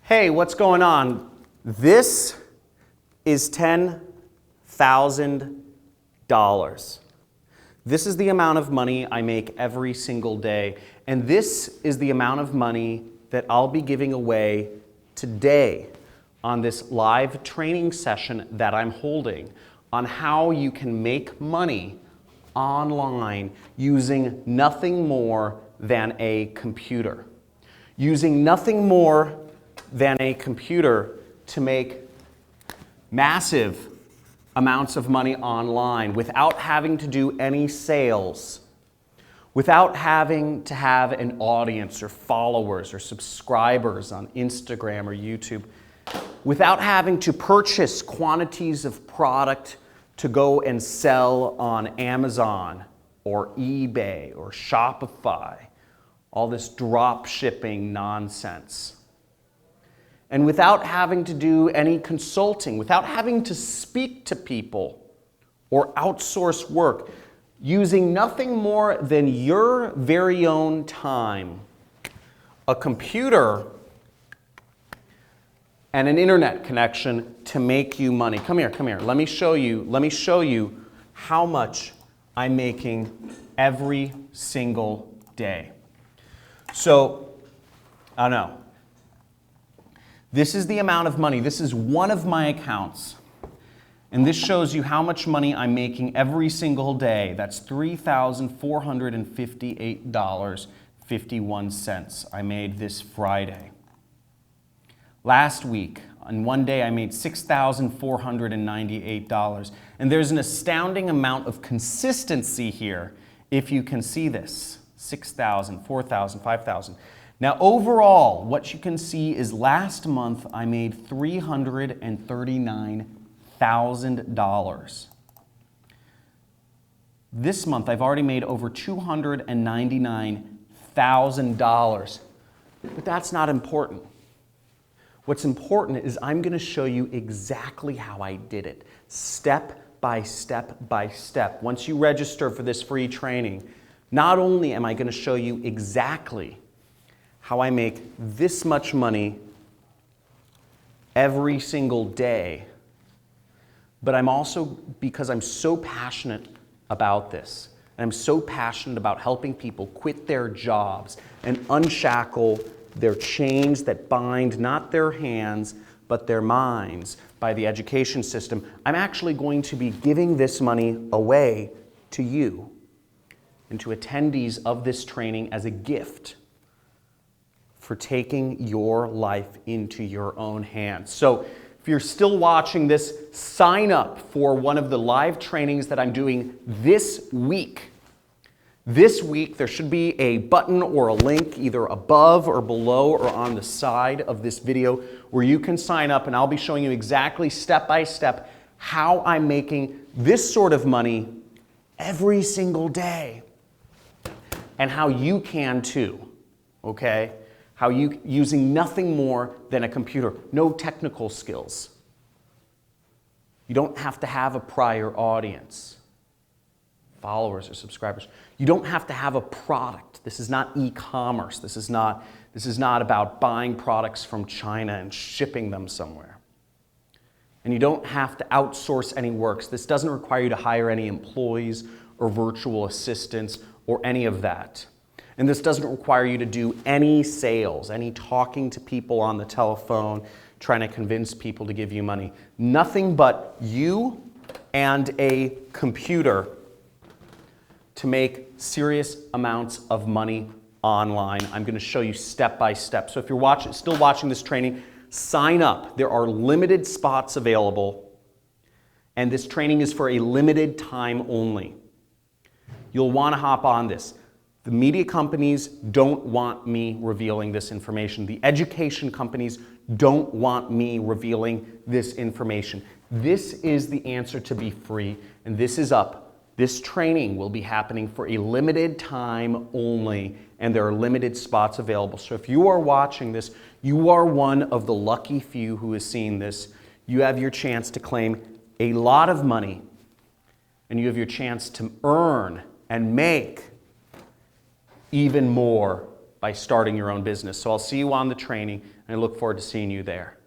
Hey, what's going on? This is $10,000. This is the amount of money I make every single day. And this is the amount of money that I'll be giving away today on this live training session that I'm holding on how you can make money online using nothing more than a computer. Using nothing more than a computer to make massive amounts of money online without having to do any sales, without having to have an audience or followers or subscribers on Instagram or YouTube, without having to purchase quantities of product to go and sell on Amazon or eBay or Shopify, all this drop shipping nonsense. And without having to do any consulting, without having to speak to people or outsource work, using nothing more than your very own time, a computer, and an internet connection to make you money. Come here, come here. Let me show you how much I'm making every single day. So, I don't know. This is the amount of money. This is one of my accounts. And this shows you how much money I'm making every single day. That's $3,458.51 I made this Friday. Last week, on one day, I made $6,498. And there's an astounding amount of consistency here, if you can see this. 6,000, 4,000, 5,000. Now, overall, what you can see is last month I made $339,000. This month I've already made over $299,000. But that's not important. What's important is I'm going to show you exactly how I did it, step by step by step. Once you register for this free training, not only am I going to show you exactly how I make this much money every single day, but I'm also, because I'm so passionate about this, and I'm so passionate about helping people quit their jobs and unshackle their chains that bind not their hands, but their minds by the education system, I'm actually going to be giving this money away to you and to attendees of this training as a gift for taking your life into your own hands. So if you're still watching this, sign up for one of the live trainings that I'm doing this week. This week, there should be a button or a link either above or below or on the side of this video where you can sign up, and I'll be showing you exactly step by step how I'm making this sort of money every single day and how you can too, okay? How you, using nothing more than a computer, no technical skills. You don't have to have a prior audience, followers or subscribers. You don't have to have a product. This is not e-commerce. This is not about buying products from China and shipping them somewhere. And you don't have to outsource any work. This doesn't require you to hire any employees or virtual assistants or any of that. And this doesn't require you to do any sales, any talking to people on the telephone, trying to convince people to give you money. Nothing but you and a computer to make serious amounts of money online. I'm going to show you step by step. So if you're still watching this training, sign up. There are limited spots available, and this training is for a limited time only. You'll want to hop on this. The media companies don't want me revealing this information. The education companies don't want me revealing this information. This is the answer to be free, and this is up. This training will be happening for a limited time only, and there are limited spots available. So if you are watching this, you are one of the lucky few who has seen this. You have your chance to claim a lot of money, and you have your chance to earn and make even more by starting your own business. So I'll see you on the training. and I look forward to seeing you there.